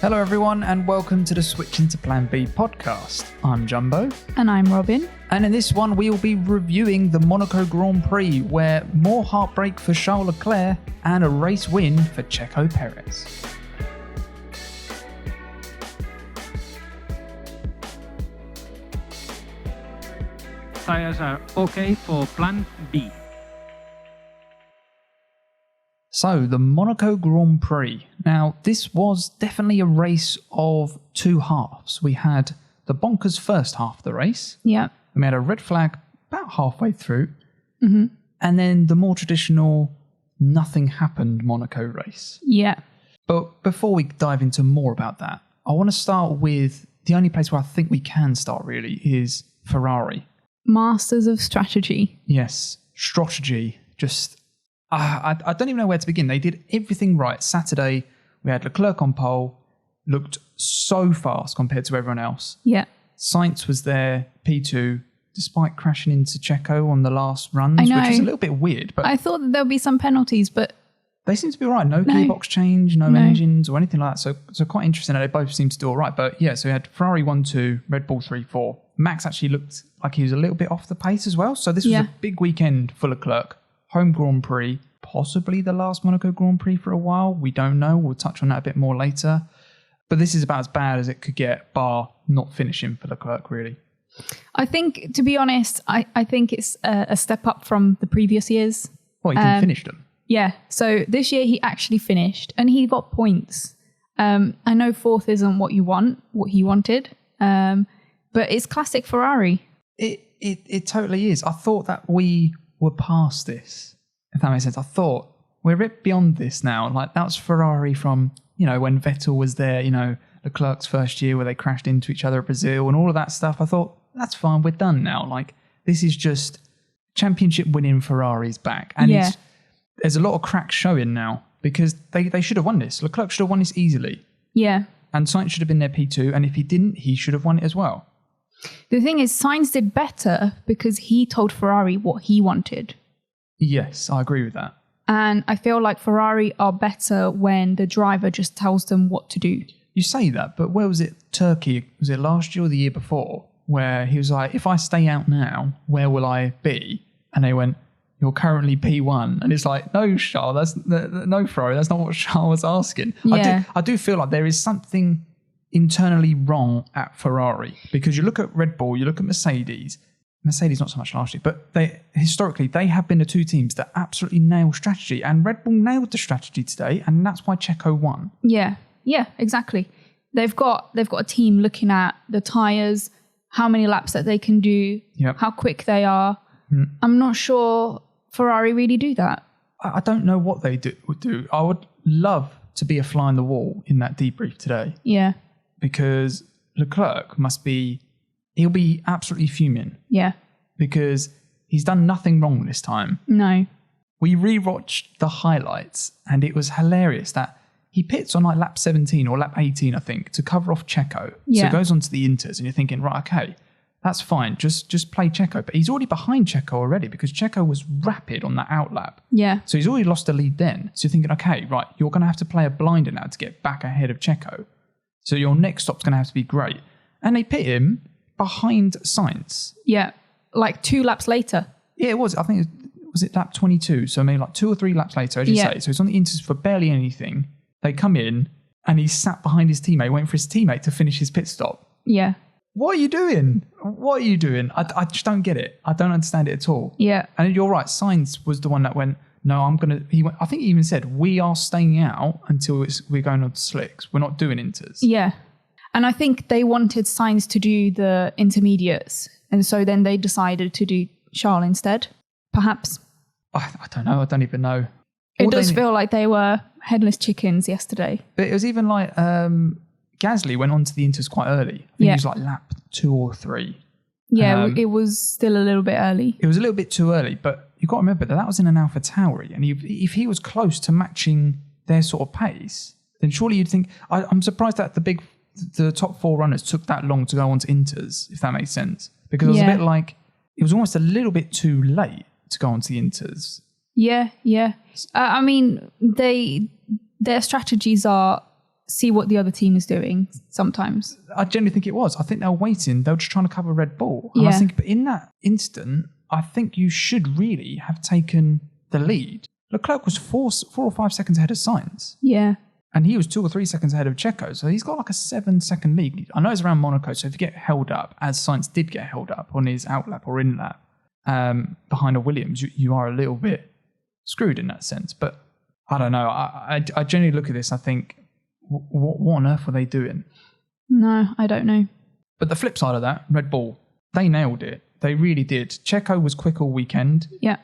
Hello everyone and welcome to the Switch into Plan B podcast. I'm Jumbo. And I'm Robin. And in this one we will be reviewing the Monaco Grand Prix, where more heartbreak for Charles Leclerc and a race win for Checo Perez. Tires are okay for Plan B. So, the Monaco Grand Prix. Now, this was definitely a race of two halves. We had the bonkers first half of the race. Yeah. And we had a red flag about halfway through. Mm-hmm. And then the more traditional nothing happened Monaco race. Yeah. But before we dive into more about that, I want to start with the only place where I think we can start really is Ferrari. Masters of strategy. Yes, strategy. Just... I don't even know where to begin. They did everything right. Saturday, we had Leclerc on pole, looked so fast compared to everyone else. Yeah. Sainz was there, P2, despite crashing into Checo on the last runs, I know. which is a little bit weird. But I thought that there'll be some penalties, but... they seem to be all right. No gearbox change, no engines or anything like that. So quite interesting that they both seem to do all right. But yeah, so we had Ferrari 1-2, Red Bull 3-4. Max actually looked like he was a little bit off the pace as well. So this was a big weekend for Leclerc. Home Grand Prix, possibly the last Monaco Grand Prix for a while. We don't know. We'll touch on that a bit more later. But this is about as bad as it could get, bar not finishing for Leclerc, really. I think, to be honest, I think it's a step up from the previous years. Well, he didn't finish them. Yeah. So this year he actually finished and he got points. I know fourth isn't what he wanted, but it's classic Ferrari. It totally is. I thought that we were past this, if that makes sense. I thought we're a bit beyond this now. Like, that was Ferrari from, when Vettel was there, Leclerc's first year where they crashed into each other at Brazil and all of that stuff. I thought, that's fine, we're done now. Like, this is just championship winning Ferrari's back. And there's a lot of cracks showing now because they should have won this. Leclerc should have won this easily. Yeah. And Sainz should have been their P2. And if he didn't, he should have won it as well. The thing is, Sainz did better because he told Ferrari what he wanted. Yes, I agree with that. And I feel like Ferrari are better when the driver just tells them what to do. You say that, but where was it? Turkey, was it last year or the year before? Where he was like, if I stay out now, where will I be? And they went, you're currently P1. And it's like, no, Charles, no, Ferrari, that's not what Charles was asking. Yeah. I do feel like there is something internally wrong at Ferrari, because you look at Red Bull, you look at Mercedes not so much last year, but historically they have been the two teams that absolutely nail strategy, and Red Bull nailed the strategy today, and that's why Checo won. Yeah, exactly. They've got a team looking at the tyres, how many laps that they can do, how quick they are. I'm not sure Ferrari really do that. I don't know what they would do. I would love to be a fly on the wall in that debrief today. Yeah. Because Leclerc he'll be absolutely fuming. Yeah. Because he's done nothing wrong this time. No. We rewatched the highlights and it was hilarious that he pits on like lap 17 or lap 18, I think, to cover off Checo. Yeah. So he goes on to the Inters and you're thinking, right, okay, that's fine. Just play Checo. But he's already behind Checo already because Checo was rapid on that outlap. Yeah. So he's already lost the lead then. So you're thinking, okay, right, you're going to have to play a blinder now to get back ahead of Checo. So your next stop's going to have to be great. And they pit him behind Sainz. Yeah, like 2 laps later. Yeah, it was. I think was it lap 22? So maybe like 2 or 3 laps later, as you say. So it's on the Inters for barely anything. They come in and he's sat behind his teammate, waiting for his teammate to finish his pit stop. Yeah. What are you doing? What are you doing? I just don't get it. I don't understand it at all. Yeah. And you're right. Sainz was the one that went, no, I think he even said, we are staying out until we're going on to slicks. We're not doing Inters. Yeah. And I think they wanted Sainz to do the intermediates. And so then they decided to do Charles instead, perhaps. I don't know. I don't even know. It does feel like they were headless chickens yesterday. But it was even like Gasly went on to the Inters quite early. I think he was like lap 2 or 3. Yeah, it was still a little bit early. It was a little bit too early, but you've got to remember that was in an AlphaTauri. And if he was close to matching their sort of pace, then surely you'd think... I'm surprised that the top 4 runners took that long to go on to Inters, if that makes sense. Because it was a bit like... It was almost a little bit too late to go on to the Inters. Yeah. I mean, their strategies are see what the other team is doing sometimes. I genuinely think it was. I think they were waiting. They were just trying to cover Red Bull. And I think, but in that instant, I think you should really have taken the lead. Leclerc was 4 or 5 seconds ahead of Sainz. Yeah. And he was 2 or 3 seconds ahead of Checo. So he's got like a 7-second lead. I know it's around Monaco. So if you get held up, as Sainz did get held up on his out lap or in lap behind a Williams, you are a little bit screwed in that sense. But I don't know. I generally look at this. I think, what on earth were they doing? No, I don't know. But the flip side of that, Red Bull, they nailed it. They really did. Checo was quick all weekend. Yeah.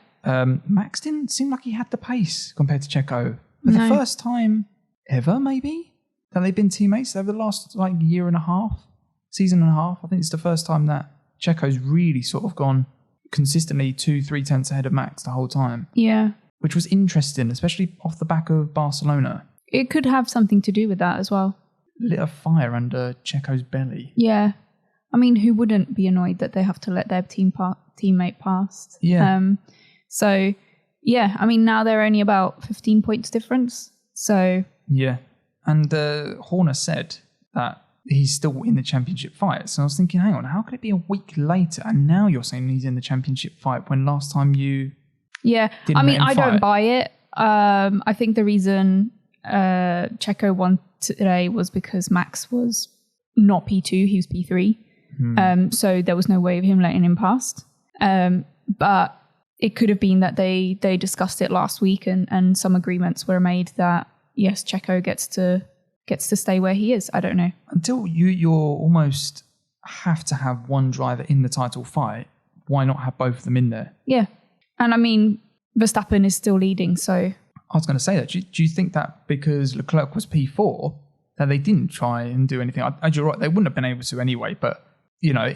Max didn't seem like he had the pace compared to Checo. For the first time ever, maybe, that they've been teammates over the last season and a half. I think it's the first time that Checo's really sort of gone consistently 2-3 tenths ahead of Max the whole time. Yeah. Which was interesting, especially off the back of Barcelona. It could have something to do with that as well. Lit a fire under Checo's belly. Yeah. I mean, who wouldn't be annoyed that they have to let their teammate pass? Yeah. So, yeah, I mean, now they're only about 15 points difference. So... Yeah. And Horner said that he's still in the championship fight. So I was thinking, hang on, how could it be a week later? And now you're saying he's in the championship fight when last time you... Yeah. I mean, I don't buy it. I think the reason Checo won today was because Max was not P2, he was P3. So there was no way of him letting him pass. But it could have been that they discussed it last week and some agreements were made that, yes, Checo gets to stay where he is. I don't know. Until you're almost have to have one driver in the title fight, why not have both of them in there? Yeah. And I mean, Verstappen is still leading, so... I was going to say that. Do you think that because Leclerc was P4, that they didn't try and do anything? You're right, they wouldn't have been able to anyway, but, you know,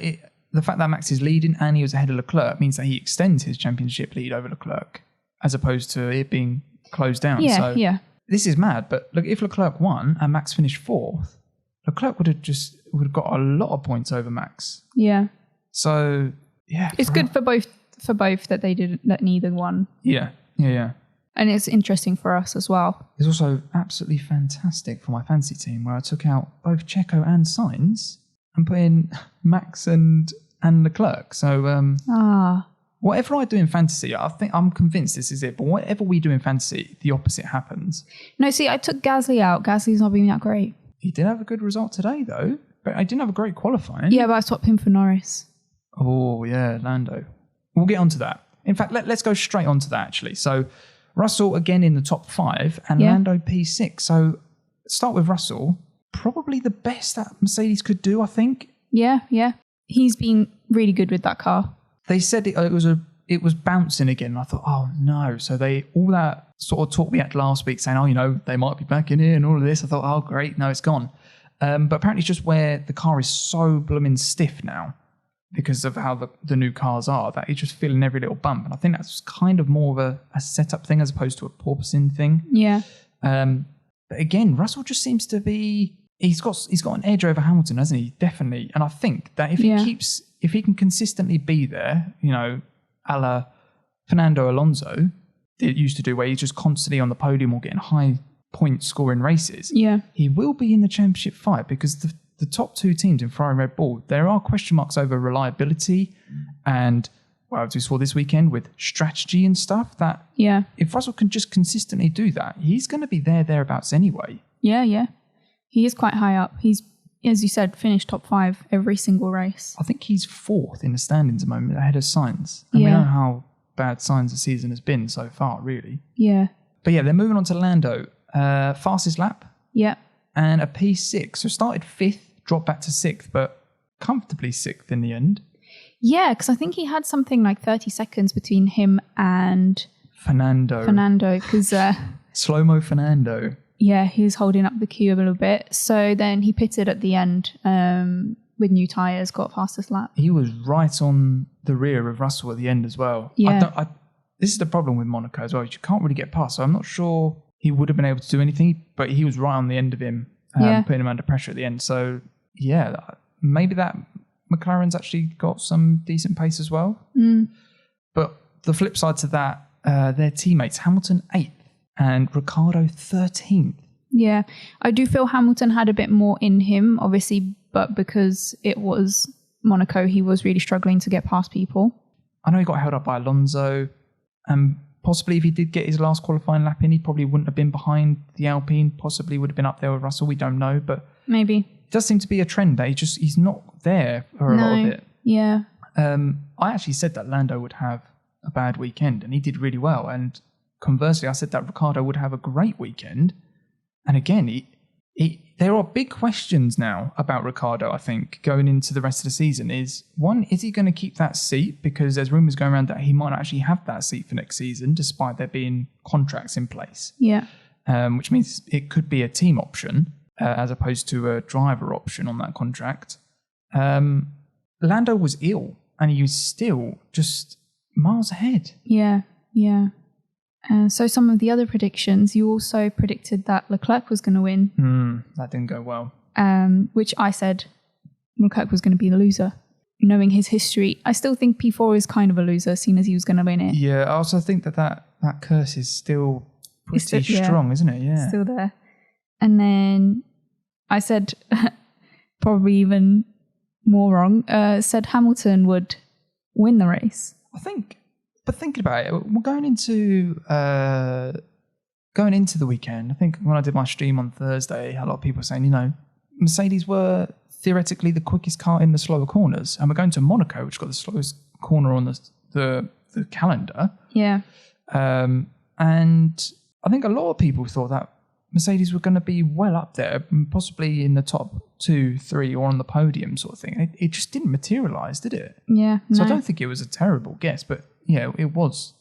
the fact that Max is leading and he was ahead of Leclerc means that he extends his championship lead over Leclerc, as opposed to it being closed down. Yeah. This is mad, but look, if Leclerc won and Max finished 4th, Leclerc would have got a lot of points over Max. Yeah. So, yeah. It's good for both that they didn't let neither one. Yeah. And it's interesting for us as well. It's also absolutely fantastic for my fantasy team where I took out both Checo and Sainz and put in Max and Leclerc. So whatever I do in fantasy, I'm convinced this is it. But whatever we do in fantasy, the opposite happens. No, see, I took Gasly out. Gasly's not being that great. He did have a good result today, though. But I didn't have a great qualifying. Yeah, but I swapped him for Norris. Oh, yeah, Lando. We'll get onto that. In fact, let's go straight onto that, actually. So Russell, again, in the top 5 and Lando P6. So start with Russell. Probably the best that Mercedes could do, I think. Yeah. He's been really good with that car. They said it was bouncing again. And I thought, oh, no. So all that sort of talk we had last week saying, oh, you know, they might be back in here and all of this. I thought, oh, great. No, it's gone. But apparently it's just where the car is so blooming stiff now because of how the new cars are, that you're just feeling every little bump. And I think that's kind of more of a setup thing as opposed to a porpoising thing. Yeah. But again, Russell just seems to be... He's got an edge over Hamilton, hasn't he? Definitely. And I think that if he can consistently be there, you know, a la Fernando Alonso it used to do, where he's just constantly on the podium or getting high point scoring races, he will be in the championship fight because the top 2 teams in Ferrari and Red Bull, there are question marks over reliability and, well, as we saw this weekend with strategy and stuff, that if Russell can just consistently do that, he's going to be thereabouts anyway. Yeah. He is quite high up. He's, as you said, finished top 5 every single race. I think he's 4th in the standings at the moment, ahead of Sainz. And we know how bad Sainz's season has been so far, really. Yeah. But yeah, they're moving on to Lando. Fastest lap. Yeah. And a P6. So started 5th, dropped back to 6th, but comfortably 6th in the end. Yeah, because I think he had something like 30 seconds between him and... Fernando, because... Slow-mo Fernando. Yeah, he was holding up the queue a little bit. So then he pitted at the end with new tyres, got fastest lap. He was right on the rear of Russell at the end as well. Yeah. This is the problem with Monaco as well. You can't really get past. So I'm not sure he would have been able to do anything, but he was right on the end of him, putting him under pressure at the end. So, yeah, maybe that McLaren's actually got some decent pace as well. But the flip side to that, their teammates, Hamilton 8th and Ricardo 13th. Yeah, I do feel Hamilton had a bit more in him, obviously, but because it was Monaco, he was really struggling to get past people. I know he got held up by Alonso, and possibly if he did get his last qualifying lap in, he probably wouldn't have been behind the Alpine, possibly would have been up there with Russell, we don't know, but maybe. It does seem to be a trend that he's not there for a lot of it. Yeah. I actually said that Lando would have a bad weekend, and he did really well, and conversely, I said that Ricardo would have a great weekend. And again, there are big questions now about Ricardo, I think, going into the rest of the season. Is he going to keep that seat? Because there's rumours going around that he might not actually have that seat for next season, despite there being contracts in place. Yeah. Which means it could be a team option as opposed to a driver option on that contract. Lando was ill, and he was still just miles ahead. Yeah. So some of the other predictions, you also predicted that Leclerc was going to win. That didn't go well. Which I said Leclerc was going to be the loser. Knowing his history, I still think P4 is kind of a loser, seeing as he was going to win it. Yeah, I also think that curse is still pretty strong, isn't it? Yeah. Still there. And then I said, probably even more wrong, said Hamilton would win the race. I think... But thinking about it, we're going into the weekend. I think when I did my stream on Thursday, a lot of people were saying, Mercedes were theoretically the quickest car in the slower corners, and we're going to Monaco, which got the slowest corner on the calendar. Yeah. And I think a lot of people thought that Mercedes were going to be well up there, possibly in the top 2, 3, or on the podium sort of thing. It just didn't materialise, did it? Yeah. So I don't think it was a terrible guess, but yeah, it was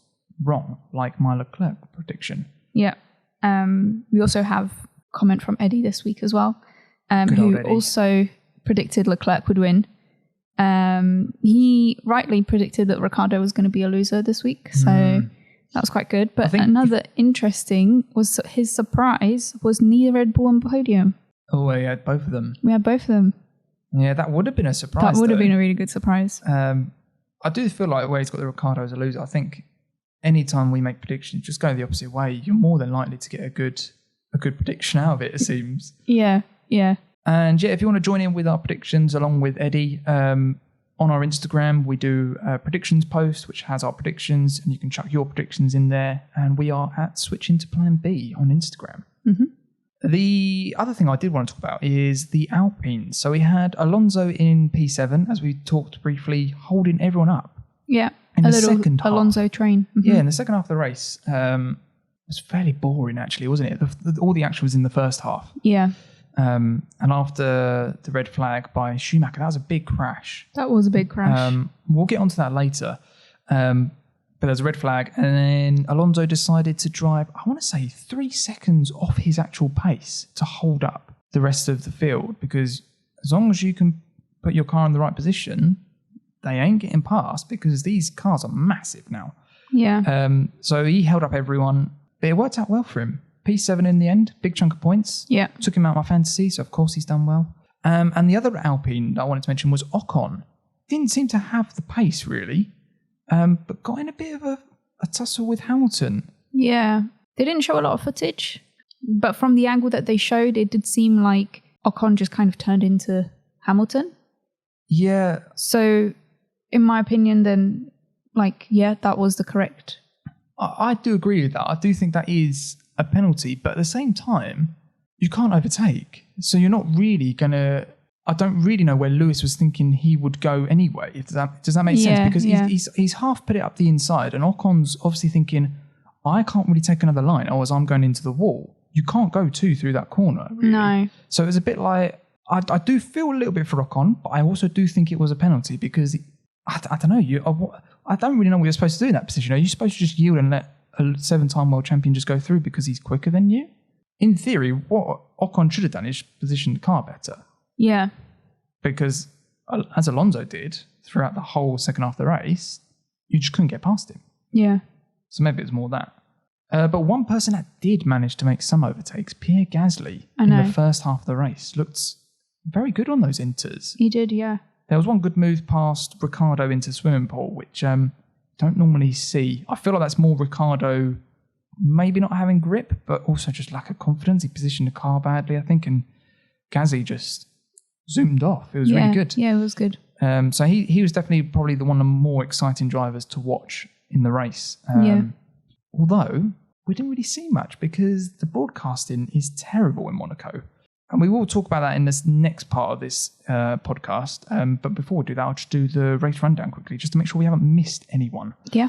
wrong, like my Leclerc prediction. Yeah. We also have comment from Eddie this week as well, who also predicted Leclerc would win. He rightly predicted that Ricardo was going to be a loser this week, so that was quite good. But another interesting was his surprise was neither Red Bull on podium. Oh, we had both of them. We had both of them. Yeah, that would have been a surprise. That would have been a really good surprise. I do feel like where he's got the Ricardo as a loser, I think anytime we make predictions, just go the opposite way. You're more than likely to get a good prediction out of it, it seems. Yeah. And yeah, if you want to join in with our predictions along with Eddie, on our Instagram, we do a predictions post, which has our predictions, and you can chuck your predictions in there. And we are at Switch Into Plan B on Instagram. Mm-hmm. The other thing I did want to talk about is the Alpines. So we had Alonso in P7, as we talked briefly, holding everyone up. Yeah, in the second half. Alonso train. Mm-hmm. Yeah, in the second half of the race. It was fairly boring, actually, wasn't it? All the action was in the first half. Yeah. And after the red flag by Schumacher, that was a big crash. That was a big crash. We'll get onto that later. But there's a red flag, and then Alonso decided to drive, I want to say, 3 seconds off his actual pace to hold up the rest of the field, because as long as you can put your car in the right position, they ain't getting past, because these cars are massive now. Yeah. So he held up everyone, but it worked out well for him. P7 in the end, big chunk of points. Yeah. Took him out of my fantasy, so of course he's done well. And the other Alpine that I wanted to mention was Ocon. Didn't seem to have the pace, really. But got in a bit of a tussle with Hamilton. Yeah. They didn't show a lot of footage, but from the angle that they showed, it did seem like Ocon just kind of turned into Hamilton. Yeah. So, in my opinion, then, that was the correct. I do agree with that. I do think that is a penalty, but at the same time, you can't overtake. So you're not really going to... I don't really know where Lewis was thinking he would go anyway. Does that make sense? Because he's half put it up the inside, and Ocon's obviously thinking, I can't really take another line, or as I'm going into the wall. You can't go 2 through that corner, really. No. So it was a bit like, I do feel a little bit for Ocon, but I also do think it was a penalty, because I don't know, I don't really know what you're supposed to do in that position. Are you supposed to just yield and let a 7-time world champion just go through because he's quicker than you? In theory, what Ocon should have done is position the car better. Yeah. Because as Alonso did throughout the whole second half of the race, you just couldn't get past him. Yeah. So maybe it was more that. But one person that did manage to make some overtakes, Pierre Gasly, in the first half of the race, looked very good on those inters. He did, yeah. There was one good move past Ricardo into swimming pool, which don't normally see. I feel like that's more Ricardo maybe not having grip, but also just lack of confidence. He positioned the car badly, I think, and Gasly just zoomed off. It was really good. Yeah, it was good. So he was definitely probably one of the more exciting drivers to watch in the race. Although we didn't really see much because the broadcasting is terrible in Monaco. And we will talk about that in this next part of this podcast. But before we do that, I'll just do the race rundown quickly, just to make sure we haven't missed anyone. Yeah.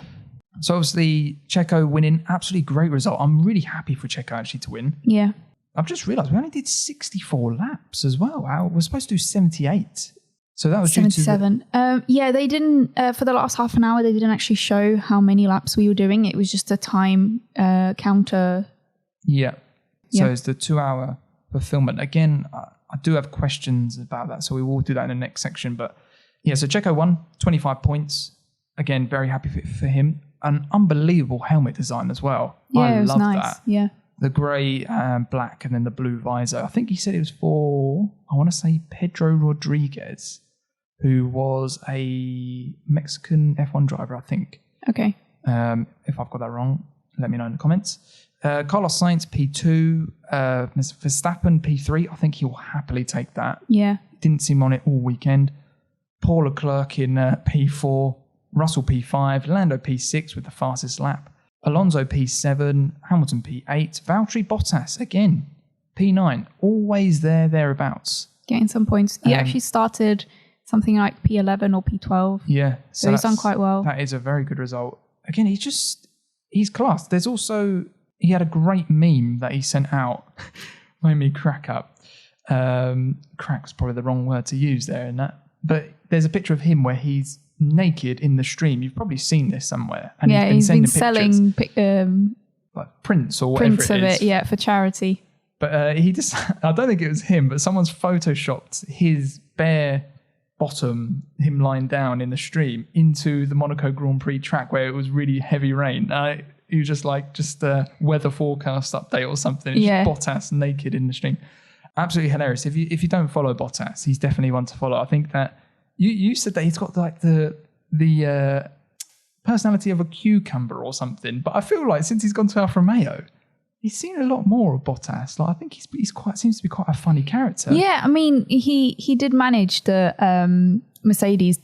So obviously, Checo winning, absolutely great result. I'm really happy for Checo actually to win. Yeah. I've just realised we only did 64 laps as well. We're supposed to do 78. So that was 77. due to they didn't, for the last half an hour, they didn't actually show how many laps we were doing. It was just a time counter. Yeah. So it's the 2-hour fulfillment. Again, I do have questions about that, so we will do that in the next section. But yeah, so Checo won, 25 points. Again, very happy for him. An unbelievable helmet design as well. Yeah, I it was love nice. that. Yeah. The grey, black, and then the blue visor. I think he said it was for, I want to say, Pedro Rodriguez, who was a Mexican F1 driver, I think. Okay. If I've got that wrong, let me know in the comments. Carlos Sainz, P2. Verstappen, P3. I think he'll happily take that. Yeah. Didn't see him on it all weekend. Paul Leclerc in P4. Russell, P5. Lando, P6 with the fastest lap. Alonso, P7. Hamilton, P8. Valtteri Bottas, again, P9. Always thereabouts. Getting some points. He actually started something like P11 or P12. Yeah. So he's done quite well. That is a very good result. Again, he's class. There's also, he had a great meme that he sent out. Made me crack up. Crack's probably the wrong word to use there in that. But there's a picture of him where he's naked in the stream. You've probably seen this somewhere. And he's been selling like prints or whatever prints of it, for charity. But he just, I don't think it was him, but someone's photoshopped his bare bottom, him lying down in the stream, into the Monaco Grand Prix track where it was really heavy rain. He was just a weather forecast update or something. It's just Bottas naked in the stream. Absolutely hilarious. If you don't follow Bottas, he's definitely one to follow. I think that you said that he's got like the personality of a cucumber or something, but I feel like since he's gone to Alfa Romeo, he's seen a lot more of Bottas. Like I think he's quite seems to be quite a funny character. Yeah, I mean he did manage the Mercedes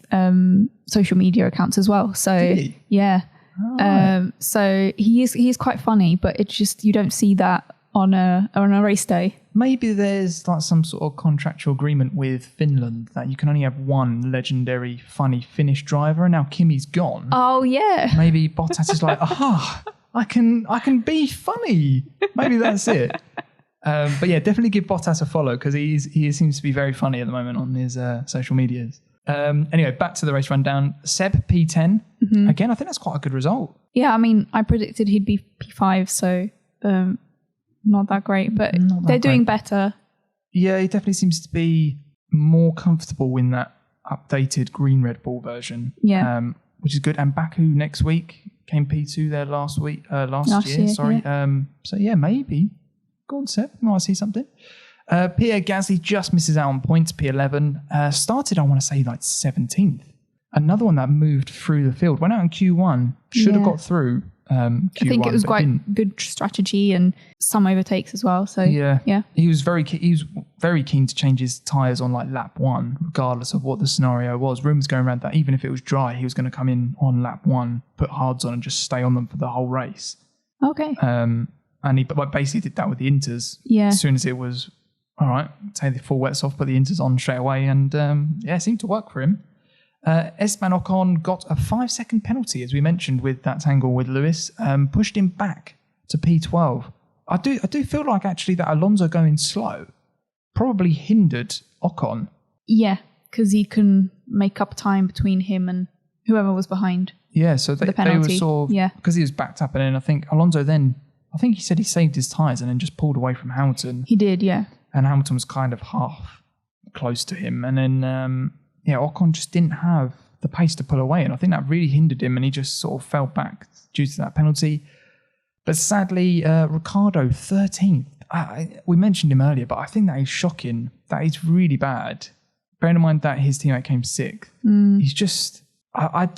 social media accounts as well. So did he? Yeah. Oh, right. So he's quite funny, but it's just you don't see that on a race day. Maybe there's like some sort of contractual agreement with Finland that you can only have one legendary funny Finnish driver, and now Kimi's gone. Oh yeah. Maybe Bottas is like, I can be funny. Maybe that's it. But yeah, definitely give Bottas a follow because he seems to be very funny at the moment on his social medias. Anyway, back to the race rundown. Seb, P10. Mm-hmm. Again, I think that's quite a good result. Yeah, I mean, I predicted he'd be P5, so not that great, but they're doing better. Yeah, he definitely seems to be more comfortable in that updated green Red Bull version. Yeah. Which is good. And Baku next week came P2 there last year. Sorry. Yeah. So yeah, maybe. Go on, Seb. You might see something. Pierre Gasly just misses out on points, P11. Started, I want to say, like 17th. Another one that moved through the field. Went out in Q1. Should have got through Q1. I think it was quite good strategy and some overtakes as well. So yeah. He was very keen to change his tyres on like lap 1, regardless of what the scenario was. Rumours going around that even if it was dry, he was going to come in on lap 1, put hards on and just stay on them for the whole race. Okay. And he basically did that with the Inters. Yeah. As soon as it was, all right, take the full wets off, put the Inters on straight away. And it seemed to work for him. Esteban Ocon got a 5-second penalty, as we mentioned, with that tangle with Lewis, pushed him back to P12. I do feel like actually that Alonso going slow probably hindered Ocon. Yeah, because he can make up time between him and whoever was behind. Yeah, so they were sort of, because he was backed up, and then I think Alonso he said he saved his tyres and then just pulled away from Hamilton. He did, yeah. And Hamilton was kind of half close to him, and then Ocon just didn't have the pace to pull away, and I think that really hindered him, and he just sort of fell back due to that penalty. But sadly, Ricardo, 13th. We mentioned him earlier, but I think that is shocking. That is really bad. Bearing in mind that his teammate came 6th. He's just... I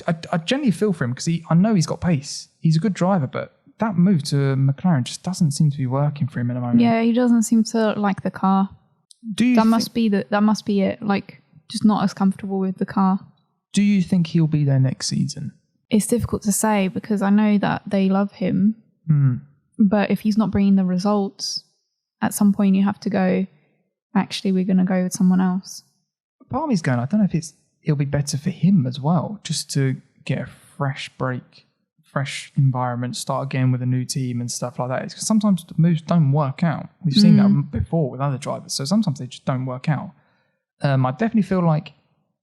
generally feel for him because I know he's got pace. He's a good driver, but that move to McLaren just doesn't seem to be working for him at the moment. Yeah, he doesn't seem to like the car. That must be it. Like, just not as comfortable with the car. Do you think he'll be there next season? It's difficult to say because I know that they love him. But if he's not bringing the results, at some point you have to go, actually, we're going to go with someone else. Part of me's going, I don't know if it'll be better for him as well, just to get a fresh break, fresh environment, start again with a new team and stuff like that. Because sometimes the moves don't work out. We've seen that before with other drivers. So sometimes they just don't work out. I definitely feel like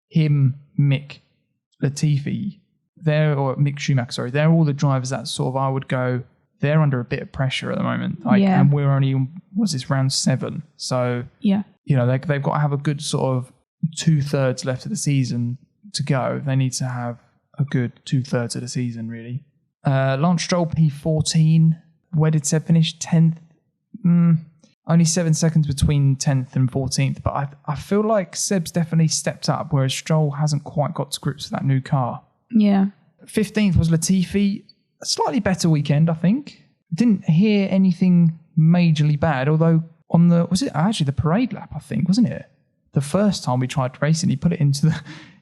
him, Mick, Latifi, or Mick Schumacher, sorry, they're all the drivers that sort of I would go, they're under a bit of pressure at the moment. And we're only, round 7? So, you know, they've got to have a good sort of 2/3 left of the season to go. They need to have a good 2/3 of the season, really. Lance Stroll, P14. Where did Seb finish? 10th? Only 7 seconds between 10th and 14th. But I feel like Seb's definitely stepped up, whereas Stroll hasn't quite got to grips with that new car. Yeah. 15th was Latifi. A slightly better weekend, I think. Didn't hear anything majorly bad, although on the parade lap, I think, wasn't it? The first time we tried racing, he put it into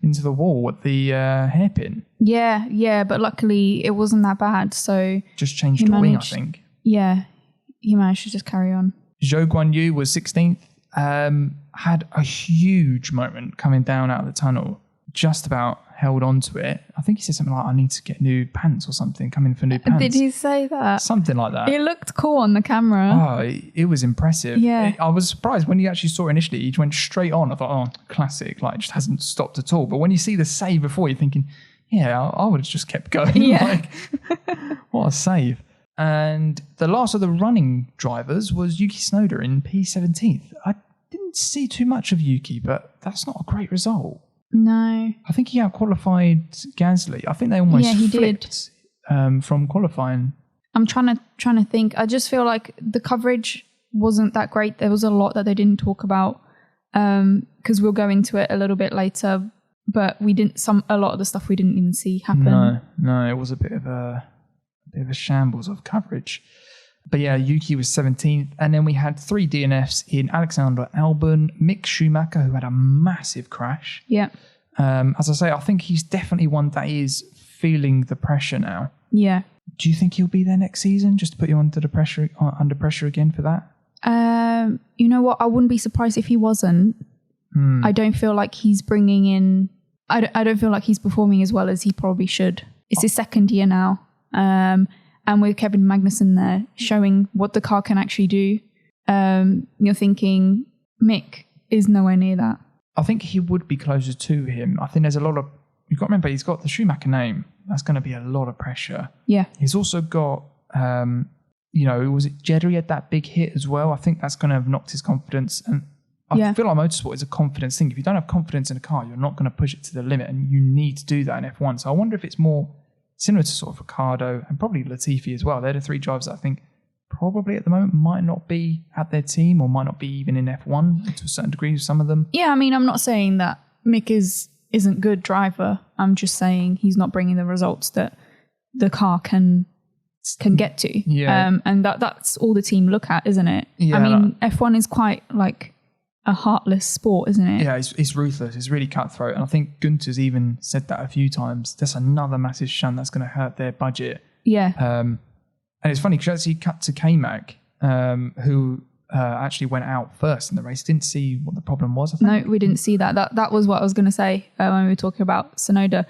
the wall at the hairpin. Yeah, but luckily it wasn't that bad. So just changed the wing, I think. Yeah, he managed to just carry on. Zhou Guanyu was 16th. Had a huge moment coming down out of the tunnel. Just about held on to it. I think he said something like, I need to get new pants or something, come in for new pants. Did he say that? Something like that. It looked cool on the camera. Oh, it was impressive. Yeah. I was surprised when you actually saw it initially. He went straight on. I thought, oh, classic. Like, it just hasn't stopped at all. But when you see the save before, you're thinking, yeah, I would have just kept going. Yeah. Like, what a save. And the last of the running drivers was Yuki Tsunoda in P17th. I didn't see too much of Yuki, but that's not a great result. No. I think he out-qualified Gasly. I think they almost flipped from qualifying. I'm trying to think. I just feel like the coverage wasn't that great. There was a lot that they didn't talk about because we'll go into it a little bit later. But a lot of the stuff we didn't even see happen. No, it was a bit of a shambles of coverage. But yeah, Yuki was 17th. And then we had 3 DNFs in Alexander Albon, Mick Schumacher, who had a massive crash. Yeah. As I say, I think he's definitely one that is feeling the pressure now. Yeah. Do you think he'll be there next season, just to put you under pressure again for that? You know what? I wouldn't be surprised if he wasn't. I don't feel like he's bringing in... I don't feel like he's performing as well as he probably should. It's his second year now. And with Kevin Magnussen there showing what the car can actually do, you're thinking Mick is nowhere near that. I think he would be closer to him. I think there's a lot of... You've got to remember, he's got the Schumacher name. That's going to be a lot of pressure. Yeah. He's also got, was it Jeddah had that big hit as well? I think that's going to have knocked his confidence. And I feel like motorsport is a confidence thing. If you don't have confidence in a car, you're not going to push it to the limit, and you need to do that in F1. So I wonder if it's more similar to sort of Ricardo and probably Latifi as well. They're the 3 drivers that I think probably at the moment might not be at their team or might not be even in F1 to a certain degree, some of them. Yeah, I mean, I'm not saying that Mick isn't good driver. I'm just saying he's not bringing the results that the car can get to. Yeah. And that's all the team look at, isn't it? Yeah, I mean, F1 is quite like a heartless sport, isn't it? Yeah, it's ruthless. It's really cutthroat. And I think Gunter's even said that a few times. That's another massive shunt that's going to hurt their budget. Yeah. And it's funny because actually cut to K-Mag, who actually went out first in the race. Didn't see what the problem was, I think. No, we didn't see that. That was what I was going to say when we were talking about Tsunoda.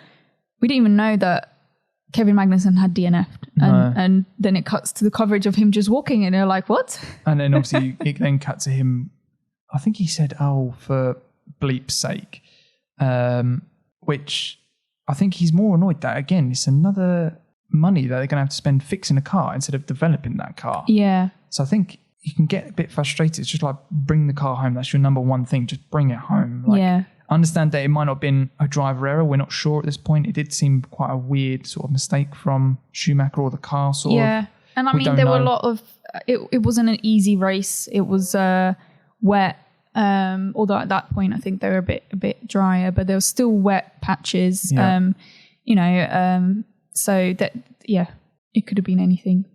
We didn't even know that Kevin Magnussen had DNF'd. And then it cuts to the coverage of him just walking and you're like, what? And then obviously it then cut to him, I think he said, for bleep's sake, which I think he's more annoyed that, again, it's another money that they're going to have to spend fixing a car instead of developing that car. Yeah. So I think you can get a bit frustrated. It's just like, bring the car home. That's your number one thing. Just bring it home. Like, yeah. I understand that it might not have been a driver error. We're not sure at this point. It did seem quite a weird sort of mistake from Schumacher or the car sort of. Yeah. And I mean, there were a lot of, it wasn't an easy race. It was wet. Although at that point I think they were a bit drier, but there were still wet patches. Yeah. So that it could have been anything.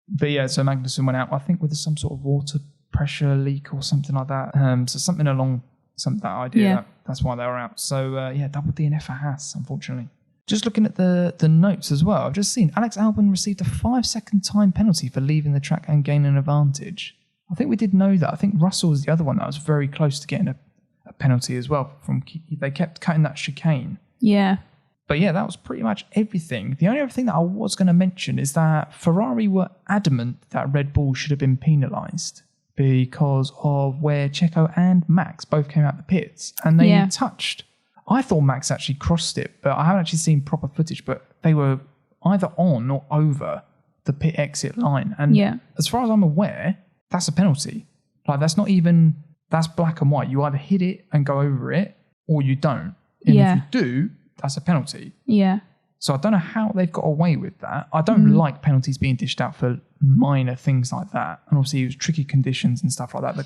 But yeah, so Magnussen went out, I think, with some sort of water pressure leak or something like that. So something along that idea. That's why they were out. So double DNF for Haas, unfortunately. Just looking at the notes as well, I've just seen Alex Albon received a 5-second time penalty for leaving the track and gaining an advantage. I think we did know that. I think Russell was the other one that was very close to getting a penalty as well. They kept cutting that chicane. Yeah. But yeah, that was pretty much everything. The only other thing that I was going to mention is that Ferrari were adamant that Red Bull should have been penalised because of where Checo and Max both came out the pits and they touched. I thought Max actually crossed it, but I haven't actually seen proper footage, but they were either on or over the pit exit line. And as far as I'm aware, that's a penalty. Like, that's black and white. You either hit it and go over it or you don't. And if you do, that's a penalty. Yeah. So I don't know how they've got away with that. I don't like penalties being dished out for minor things like that. And obviously it was tricky conditions and stuff like that.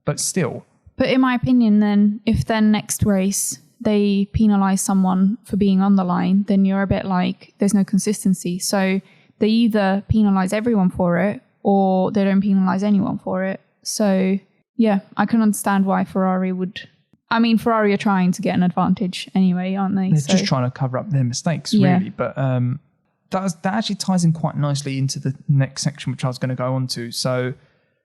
But still. But in my opinion then, if then next race they penalise someone for being on the line, then you're a bit like, there's no consistency. So they either penalise everyone for it or they don't penalise anyone for it. So yeah, I can understand why Ferrari would... I mean, Ferrari are trying to get an advantage anyway, aren't they? They're just trying to cover up their mistakes, really. But that actually ties in quite nicely into the next section, which I was going to go on to. So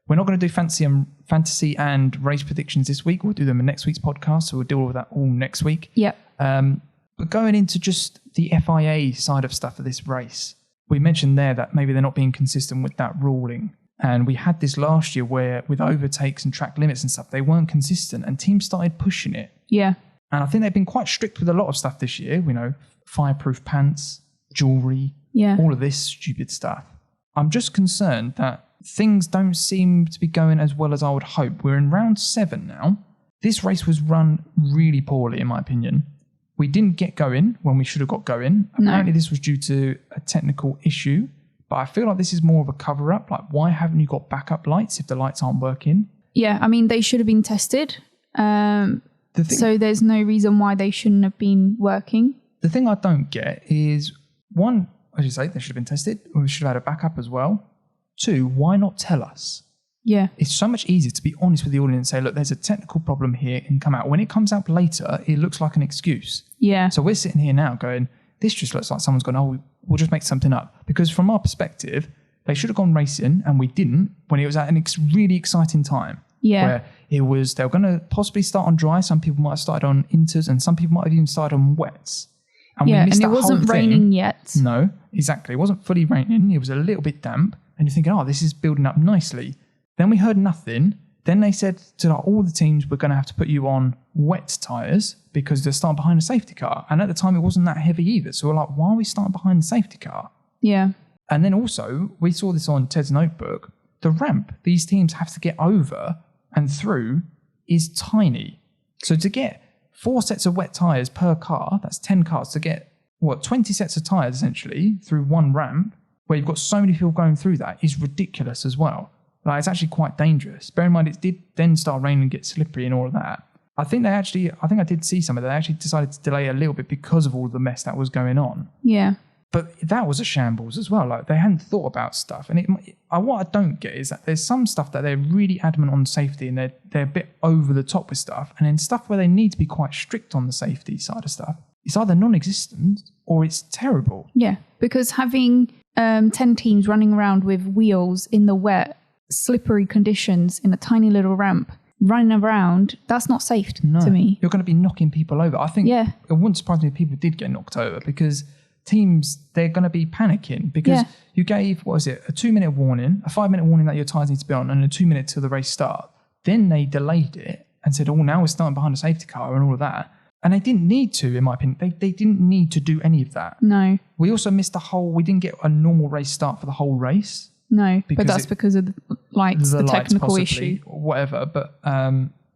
we're not going to do fantasy and race predictions this week. We'll do them in next week's podcast, so we'll deal with that all next week. Yep. But going into just the FIA side of stuff for this race, we mentioned there that maybe they're not being consistent with that ruling. And we had this last year where with overtakes and track limits and stuff, they weren't consistent and teams started pushing it. Yeah. And I think they've been quite strict with a lot of stuff this year. You know, fireproof pants, jewellery, all of this stupid stuff. I'm just concerned that things don't seem to be going as well as I would hope. We're in round 7 now. This race was run really poorly, in my opinion. We didn't get going when we should have got going. Apparently this was due to a technical issue. But I feel like this is more of a cover-up. Like, why haven't you got backup lights if the lights aren't working? Yeah, I mean, they should have been tested. So there's no reason why they shouldn't have been working. The thing I don't get is, one, as you say, they should have been tested. Or we should have had a backup as well. 2, why not tell us? Yeah. It's so much easier to be honest with the audience and say, look, there's a technical problem here and come out. When it comes out later, it looks like an excuse. Yeah. So we're sitting here now going, this just looks like someone's gone, oh, we'll just make something up. Because from our perspective, they should have gone racing and we didn't when it was at an really exciting time. Yeah. Where it was, they were going to possibly start on dry. Some people might have started on inters and some people might have even started on wets. And we missed and it wasn't raining yet. No, exactly. It wasn't fully raining. It was a little bit damp. And you're thinking, oh, this is building up nicely. Then we heard nothing. Then they said to all the teams, we're going to have to put you on wet tyres because they're starting behind a safety car. And at the time, it wasn't that heavy either. So we're like, why are we starting behind the safety car? Yeah. And then also, we saw this on Ted's notebook, the ramp these teams have to get over and through is tiny. So to get 4 sets of wet tyres per car, that's 10 cars, to get, 20 sets of tyres essentially through one ramp, where you've got so many people going through that, is ridiculous as well. Like, it's actually quite dangerous. Bear in mind, it did then start raining and get slippery and all of that. I think I did see some of it. They actually decided to delay a little bit because of all the mess that was going on. Yeah. But that was a shambles as well. Like, they hadn't thought about stuff. And what I don't get is that there's some stuff that they're really adamant on safety and they're a bit over the top with stuff. And then stuff where they need to be quite strict on the safety side of stuff, it's either non-existent or it's terrible. Yeah, because having 10 teams running around with wheels in the wet, slippery conditions in a tiny little ramp running around, that's not safe to me. You're going to be knocking people over. I think it wouldn't surprise me if people did get knocked over because teams, they're going to be panicking because you gave, a 2-minute warning, a 5-minute warning that your tyres need to be on and a 2-minute till the race start. Then they delayed it and said, oh, now we're starting behind a safety car and all of that. And they didn't need to, in my opinion. They didn't need to do any of that. No. We also missed we didn't get a normal race start for the whole race. No, but that's because of the lights, the technical issue. Whatever, but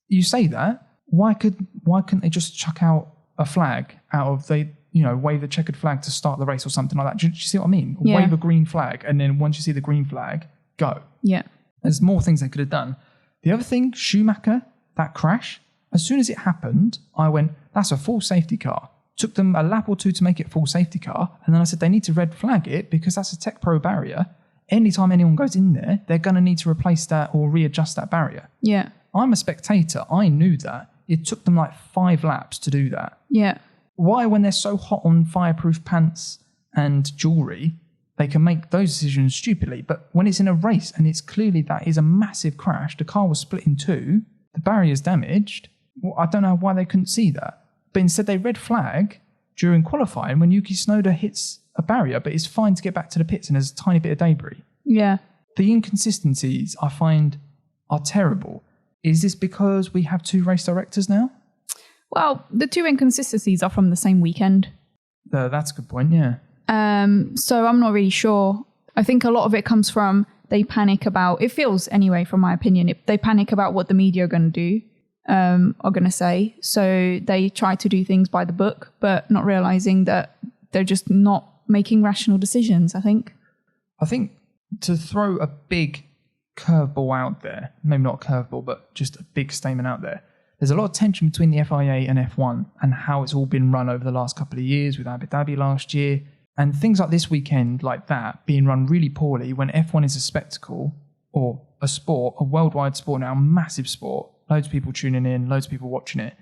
you say that, why couldn't they just chuck out a flag out of wave the checkered flag to start the race or something like that? Do you see what I mean? Yeah. Wave a green flag and then once you see the green flag, go. Yeah. There's more things they could have done. The other thing, Schumacher, that crash, as soon as it happened, I went, that's a full safety car. Took them a lap or two to make it full safety car. And then I said, they need to red flag it because that's a Tech Pro barrier. anytime anyone goes in there, they're going to need to replace that or readjust that barrier. Yeah. I'm a spectator. I knew that. It took them like 5 laps to do that. Yeah. Why, when they're so hot on fireproof pants and jewellery, they can make those decisions stupidly? But when it's in a race and it's clearly that is a massive crash, the car was split in 2, the barrier's damaged, well, I don't know why they couldn't see that. But instead they red flag during qualifying when Yuki Tsunoda hits a barrier, but it's fine to get back to the pits and there's a tiny bit of debris. Yeah. The inconsistencies I find are terrible. Is this because we have 2 race directors now? Well, the 2 inconsistencies are from the same weekend. That's a good point, yeah. So I'm not really sure. I think a lot of it comes from they panic about, it feels anyway, from my opinion, they panic about what the media are going to do, are going to say. So they try to do things by the book, but not realizing that they're just not making rational decisions, I think. I think to throw a big curveball out there, maybe not a curveball, but just a big statement out there, there's a lot of tension between the FIA and F1 and how it's all been run over the last couple of years with Abu Dhabi last year. And things like this weekend, like that, being run really poorly when F1 is a spectacle or a sport, a worldwide sport now, a massive sport, loads of people tuning in, loads of people watching it.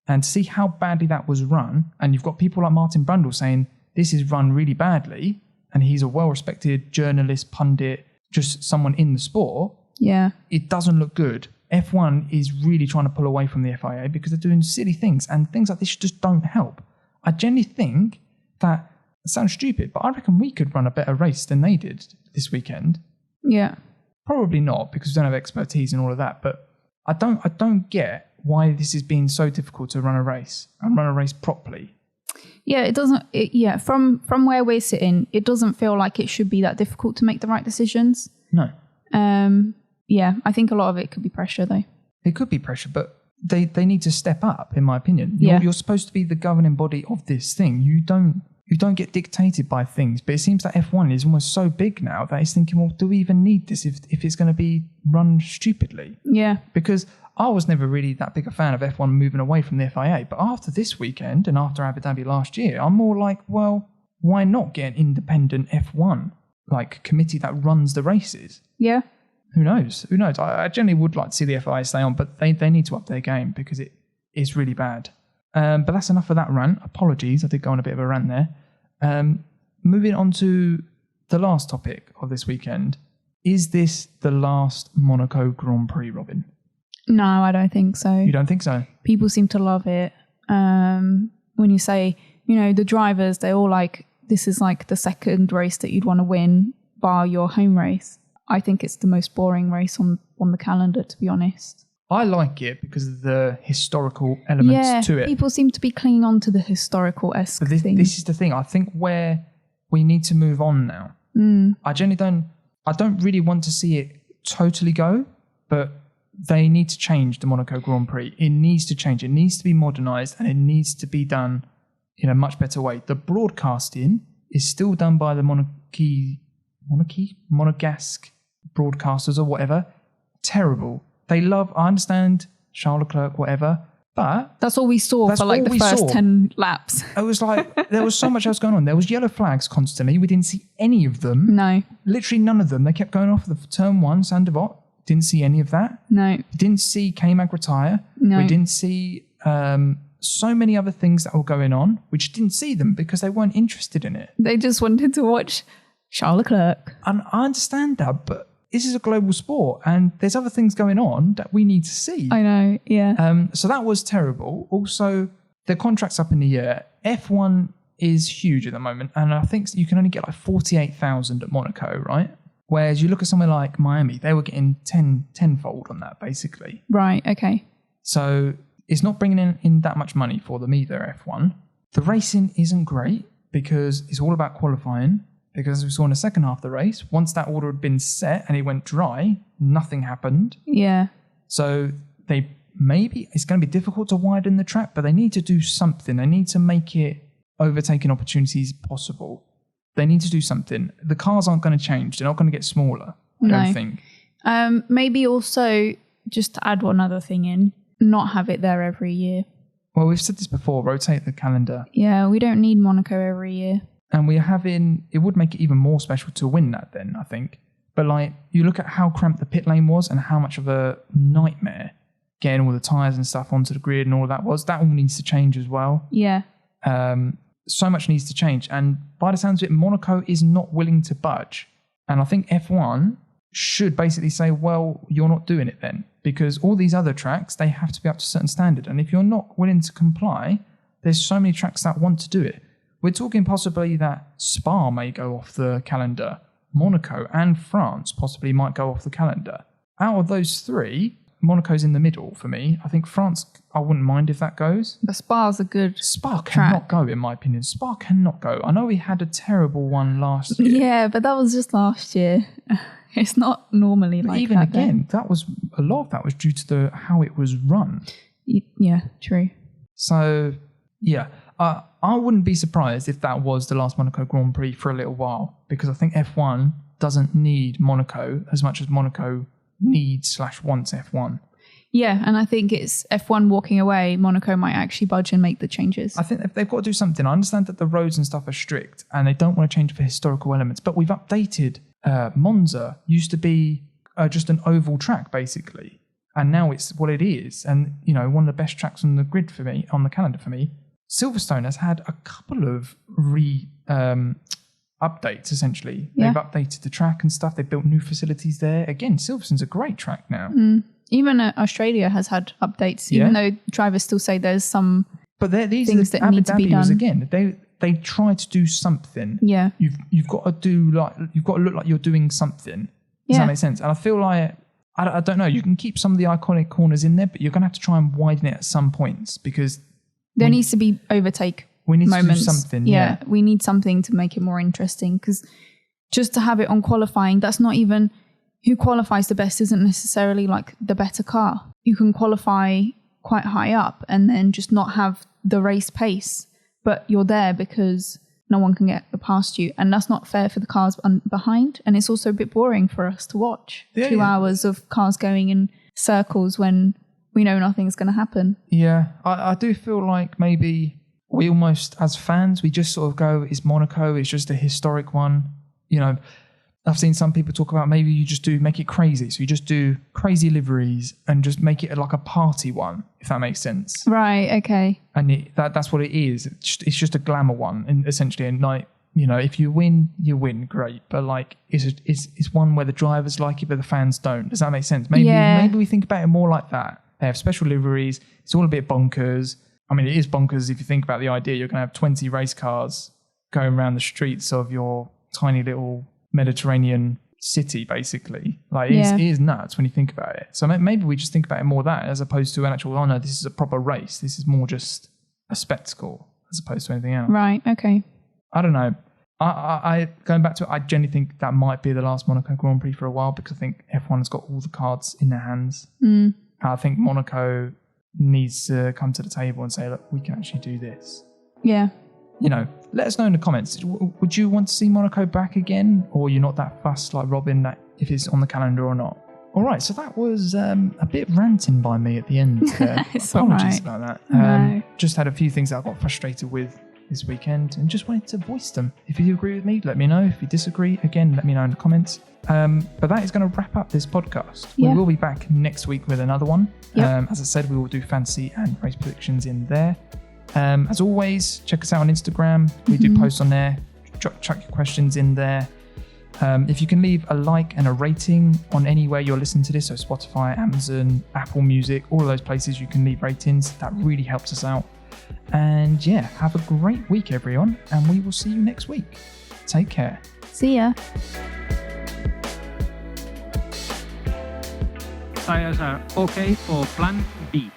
And to see how badly that was run, and you've got people like Martin Brundle saying this is run really badly, and he's a well-respected journalist, pundit, just someone in the sport. Yeah. It doesn't look good. F1 is really trying to pull away from the FIA because they're doing silly things, and things like this just don't help. I genuinely think that, it sounds stupid, but I reckon we could run a better race than they did this weekend. Yeah. Probably not, because we don't have expertise and all of that, but I don't get why this is being so difficult to run a race and run a race properly. Yeah, it doesn't. From where we're sitting, it doesn't feel like it should be that difficult to make the right decisions. No. Yeah, I think a lot of it could be pressure, though. It could be pressure, but they need to step up, in my opinion. Yeah. You're supposed to be the governing body of this thing. You don't get dictated by things, but it seems that F1 is almost so big now that it's thinking, well, do we even need this if it's going to be run stupidly? Yeah. Because I was never really that big a fan of F1 moving away from the FIA, but after this weekend and after Abu Dhabi last year, I'm more like, well, why not get an independent F1 like committee that runs the races? Yeah. Who knows? I generally would like to see the FIA stay on, but they need to up their game because it is really bad. But that's enough of that rant. Apologies, I did go on a bit of a rant there. Moving on to the last topic of this weekend. Is this the last Monaco Grand Prix, Robin? No, I don't think so. You don't think so? People seem to love it. When you say, the drivers, they're all like, this is like the second race that you'd want to win, bar your home race. I think it's the most boring race on the calendar, to be honest. I like it because of the historical elements to it. People seem to be clinging on to the historical-esque thing. This is the thing. I think where we need to move on now. I don't really want to see it totally go, but they need to change the Monaco Grand Prix. It needs to change. It needs to be modernised and it needs to be done in a much better way. The broadcasting is still done by the Monegasque broadcasters or whatever. Terrible. I understand Charles Leclerc, whatever, but that's all we saw for like the first 10 laps. It was like, there was so much else going on. There was yellow flags constantly. We didn't see any of them. No. Literally none of them. They kept going off the turn 1, Sandoval. Didn't see any of that. No. We didn't see K-Mag retire. No. We didn't see so many other things that were going on. We just didn't see them because they weren't interested in it. They just wanted to watch Charles Leclerc. And I understand that, but this is a global sport and there's other things going on that we need to see. I know, yeah. So that was terrible. Also, the contract's up in the air. F1 is huge at the moment, and I think you can only get like 48,000 at Monaco, right? Whereas you look at somewhere like Miami, they were getting tenfold on that, basically. Right, okay. So it's not bringing in that much money for them either, F1. The racing isn't great because it's all about qualifying. Because as we saw in the second half of the race, once that order had been set and it went dry, nothing happened. Yeah. So it's going to be difficult to widen the track, but they need to do something. They need to make it overtaking opportunities possible. They need to do something. The cars aren't going to change. They're not going to get smaller, I don't think. Maybe also, just to add one other thing in, not have it there every year. Well, we've said this before, rotate the calendar. Yeah, we don't need Monaco every year. And it would make it even more special to win that then, I think. But like, you look at how cramped the pit lane was and how much of a nightmare getting all the tyres and stuff onto the grid and all that was. That all needs to change as well. Yeah. So much needs to change. And by the sounds of it, Monaco is not willing to budge. And I think F1 should basically say, well, you're not doing it then. Because all these other tracks, they have to be up to a certain standard. And if you're not willing to comply, there's so many tracks that want to do it. We're talking possibly that Spa may go off the calendar. Monaco and France possibly might go off the calendar. Out of those three, Monaco's in the middle for me. I think France, I wouldn't mind if that goes. But Spa's a good Spa cannot go, in my opinion. Spa cannot go. I know we had a terrible one last year. Yeah, but that was just last year. It's not normally like even that. Even again, that was a lot of that was due to how it was run. Yeah, true. So, yeah, I wouldn't be surprised if that was the last Monaco Grand Prix for a little while, because I think F1 doesn't need Monaco as much as Monaco needs/wants F1. Yeah, and I think it's F1 walking away, Monaco might actually budge and make the changes. I think they've got to do something. I understand that the roads and stuff are strict and they don't want to change for historical elements, but we've updated. Monza used to be just an oval track, basically. And now it's what it is. And, you know, one of the best tracks on the grid for me, on the calendar for me. Silverstone has had a couple of updates, essentially. Yeah. They've updated the track and stuff. They've built new facilities there. Again, Silverstone's a great track now. Even Australia has had updates, even though drivers still say there's some things that need to be done. Again, they try to do something. Yeah. You've got to look like you're doing something. Does that make sense? And I feel like, I don't know, you can keep some of the iconic corners in there, but you're going to have to try and widen it at some points, because there needs to be overtake we need moments. To do something. Yeah, we need something to make it more interesting, because just to have it on qualifying, that's not even who qualifies the best isn't necessarily like the better car. You can qualify quite high up and then just not have the race pace, but you're there because no one can get past you. And that's not fair for the cars behind. And it's also a bit boring for us to watch. 2 hours of cars going in circles when we know nothing's going to happen. Yeah, I do feel like maybe we almost, as fans, we just sort of go, is Monaco, it's just a historic one. You know, I've seen some people talk about maybe you just make it crazy. So you just do crazy liveries and just make it like a party one, if that makes sense. Right, okay. And that's what it is. It's just a glamour one, and essentially. And like, you know, if you win, great. But like, it's one where the drivers like it, but the fans don't. Does that make sense? Maybe we think about it more like that. They have special liveries. It's all a bit bonkers. I mean, it is bonkers if you think about the idea. You're going to have 20 race cars going around the streets of your tiny little Mediterranean city, basically. Like, it is nuts when you think about it. So maybe we just think about it more that, as opposed to an actual, oh no, this is a proper race. This is more just a spectacle as opposed to anything else. Right, okay. I don't know. I going back to it, I genuinely think that might be the last Monaco Grand Prix for a while, because I think F1 has got all the cards in their hands. I think Monaco needs to come to the table and say, look, we can actually do this. Yeah. You know, let us know in the comments. Would you want to see Monaco back again? Or you're not that fussed like Robin that if it's on the calendar or not? All right, so that was a bit ranting by me at the end there. Apologies about that. Just had a few things that I got frustrated with this weekend and just wanted to voice them. If you agree with me, let me know. If you disagree, again, let me know in the comments. But that is going to wrap up this podcast. Yeah. We will be back next week with another one. Yep. As I said, we will do fantasy and race predictions in there. As always, check us out on Instagram. We do posts on there. Chuck your questions in there. If you can leave a like and a rating on anywhere you're listening to this, so Spotify, Amazon, Apple Music, all of those places you can leave ratings. That really helps us out. And yeah, have a great week, everyone. And we will see you next week. Take care. See ya. Tires are okay for plan B.